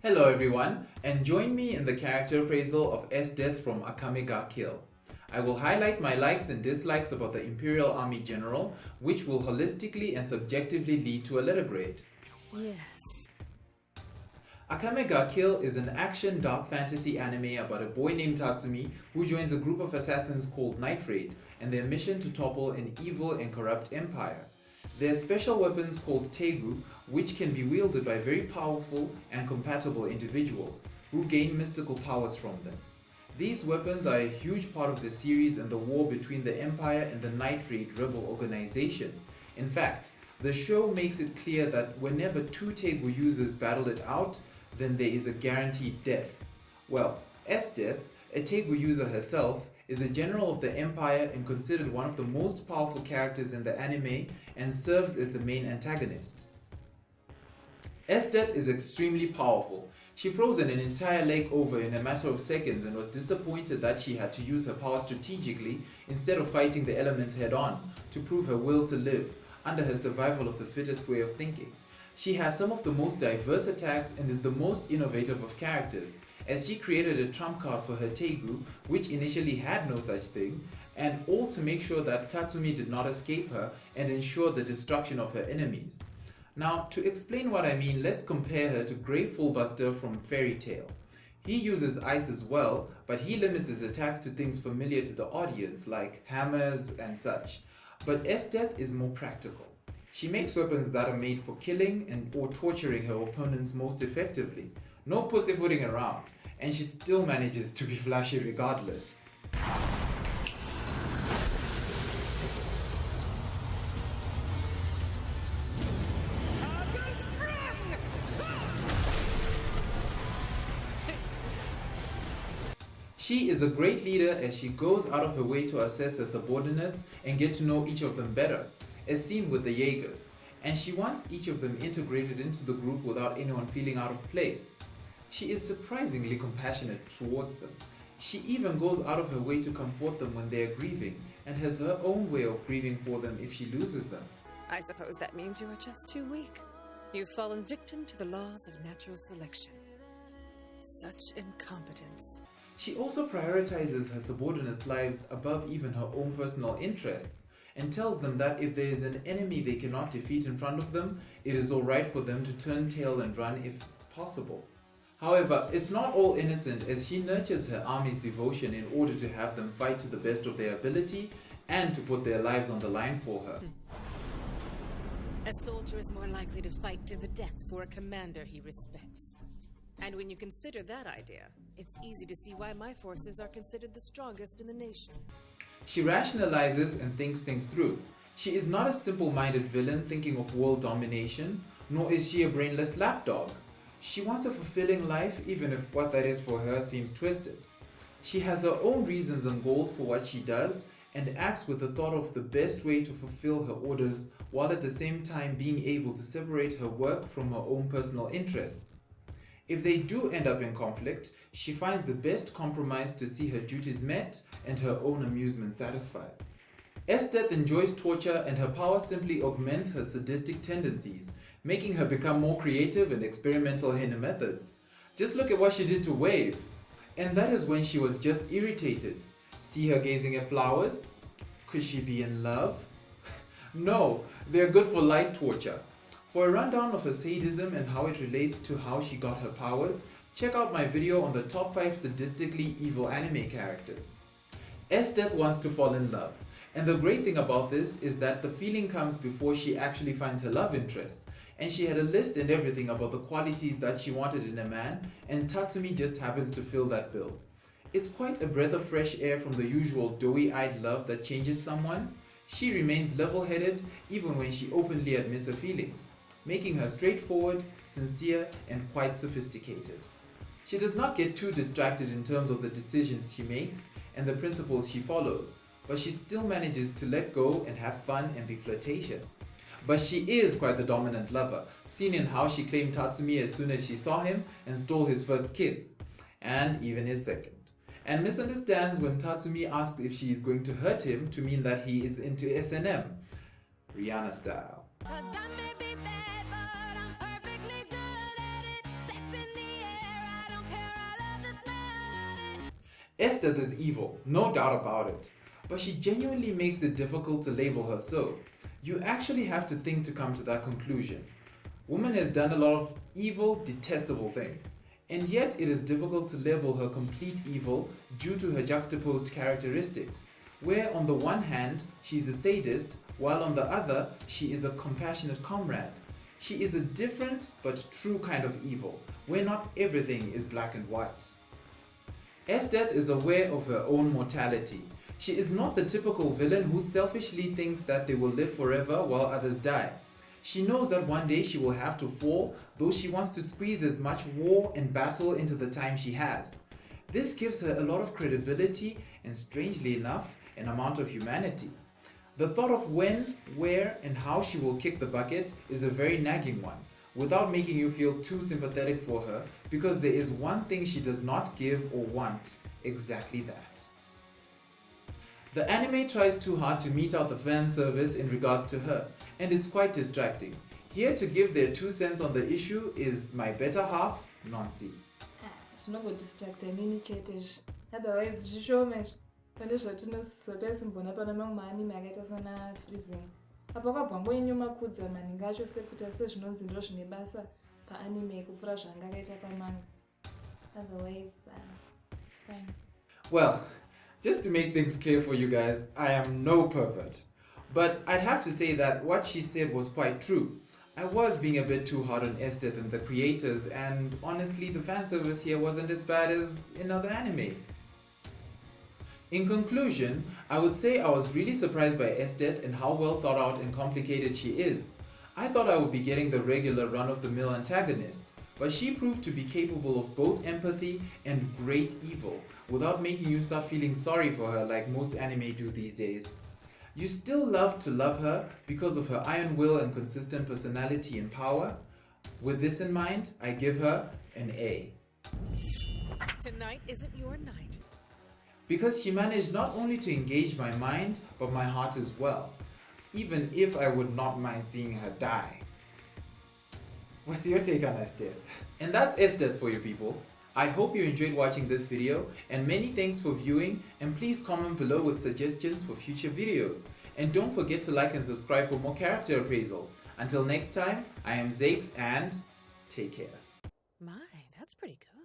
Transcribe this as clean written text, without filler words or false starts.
Hello everyone, and join me in the character appraisal of Esdeath from Akame ga Kill. I will highlight my likes and dislikes about the Imperial Army General, which will holistically and subjectively lead to a letter grade. Yes. Akame ga Kill is an action dark fantasy anime about a boy named Tatsumi who joins a group of assassins called Night Raid and their mission to topple an evil and corrupt empire. There are special weapons called Tegu, which can be wielded by very powerful and compatible individuals who gain mystical powers from them. These weapons are a huge part of the series and the war between the Empire and the Night Raid rebel organization. In fact, the show makes it clear that whenever two Tegu users battle it out, then there is a guaranteed death. Well, Esdeath, a Tegu user herself, is a general of the Empire and considered one of the most powerful characters in the anime and serves as the main antagonist. Esdeath is extremely powerful. She froze an entire lake over in a matter of seconds and was disappointed that she had to use her power strategically instead of fighting the elements head-on to prove her will to live under her survival of the fittest way of thinking. She has some of the most diverse attacks and is the most innovative of characters, as she created a trump card for her Tegu, which initially had no such thing, and all to make sure that Tatsumi did not escape her and ensure the destruction of her enemies. Now, to explain what I mean, let's compare her to Grey Fullbuster from Fairy Tail. He uses ice as well, but he limits his attacks to things familiar to the audience, like hammers and such. But Esdeath is more practical. She makes weapons that are made for killing and or torturing her opponents most effectively. No pussyfooting around, and she still manages to be flashy regardless. She is a great leader as she goes out of her way to assess her subordinates and get to know each of them better, as seen with the Jaegers, and she wants each of them integrated into the group without anyone feeling out of place. She is surprisingly compassionate towards them. She even goes out of her way to comfort them when they are grieving and has her own way of grieving for them if she loses them. I suppose that means you are just too weak. You've fallen victim to the laws of natural selection. Such incompetence. She also prioritizes her subordinates' lives above even her own personal interests and tells them that if there is an enemy they cannot defeat in front of them, it is alright for them to turn tail and run if possible. However, it's not all innocent as she nurtures her army's devotion in order to have them fight to the best of their ability and to put their lives on the line for her. A soldier is more likely to fight to the death for a commander he respects. And when you consider that idea, it's easy to see why my forces are considered the strongest in the nation. She rationalizes and thinks things through. She is not a simple-minded villain thinking of world domination, nor is she a brainless lapdog. She wants a fulfilling life even if what that is for her seems twisted. She has her own reasons and goals for what she does and acts with the thought of the best way to fulfill her orders while at the same time being able to separate her work from her own personal interests. If they do end up in conflict, she finds the best compromise to see her duties met and her own amusement satisfied. Esdeath enjoys torture and her power simply augments her sadistic tendencies, making her become more creative and experimental in her methods. Just look at what she did to Wave. And that is when she was just irritated. See her gazing at flowers? Could she be in love? No, they are good for light torture. For a rundown of her sadism and how it relates to how she got her powers, check out my video on the top 5 sadistically evil anime characters. Esdeath wants to fall in love, and the great thing about this is that the feeling comes before she actually finds her love interest, and she had a list and everything about the qualities that she wanted in a man, and Tatsumi just happens to fill that bill. It's quite a breath of fresh air from the usual doughy-eyed love that changes someone. She remains level-headed even when she openly admits her feelings, making her straightforward, sincere, and quite sophisticated. She does not get too distracted in terms of the decisions she makes and the principles she follows, but she still manages to let go and have fun and be flirtatious. But she is quite the dominant lover, seen in how she claimed Tatsumi as soon as she saw him and stole his first kiss, and even his second, and misunderstands when Tatsumi asks if she is going to hurt him to mean that he is into S&M, Rihanna style. Esdeath is evil, no doubt about it, but she genuinely makes it difficult to label her so. You actually have to think to come to that conclusion. Woman has done a lot of evil, detestable things, and yet it is difficult to label her complete evil due to her juxtaposed characteristics, where on the one hand she's a sadist, while on the other she is a compassionate comrade. She is a different but true kind of evil, where not everything is black and white. Esdeath is aware of her own mortality. She is not the typical villain who selfishly thinks that they will live forever while others die. She knows that one day she will have to fall, though she wants to squeeze as much war and battle into the time she has. This gives her a lot of credibility and, strangely enough, an amount of humanity. The thought of when, where, and how she will kick the bucket is a very nagging one, without making you feel too sympathetic for her, because there is one thing she does not give or want, exactly that. The anime tries too hard to mete out the fan service in regards to her, and it's quite distracting. Here to give their 2 cents on the issue is my better half, Nonsy. Zvinongo-distracta inini chete izvi. Otherwise zvishomezvo. Pane zvatinozotaisimbona pana mamwe maanime akaita sana freezing. Apa kwabva ngoinyomakudza maningi acho sekuti sezvinonzi ndo zvine basa paanime kufura zvanga akaita pamanga. Otherwise, it's fine. Well, just to make things clear for you guys, I am no pervert. But I'd have to say that what she said was quite true. I was being a bit too hard on Esdeath and the creators, and honestly the fan service here wasn't as bad as in other anime. In conclusion, I would say I was really surprised by Esdeath and how well thought out and complicated she is. I thought I would be getting the regular run-of-the-mill antagonist, but she proved to be capable of both empathy and great evil, without making you start feeling sorry for her like most anime do these days. You still love to love her because of her iron will and consistent personality and power. With this in mind, I give her an A. Tonight isn't your night. Because she managed not only to engage my mind, but my heart as well, even if I would not mind seeing her die. What's your take on Esdeath? And that's Esdeath for you people. I hope you enjoyed watching this video, and many thanks for viewing, and please comment below with suggestions for future videos. And don't forget to like and subscribe for more character appraisals. Until next time, I am Zakes and take care. My, that's pretty good.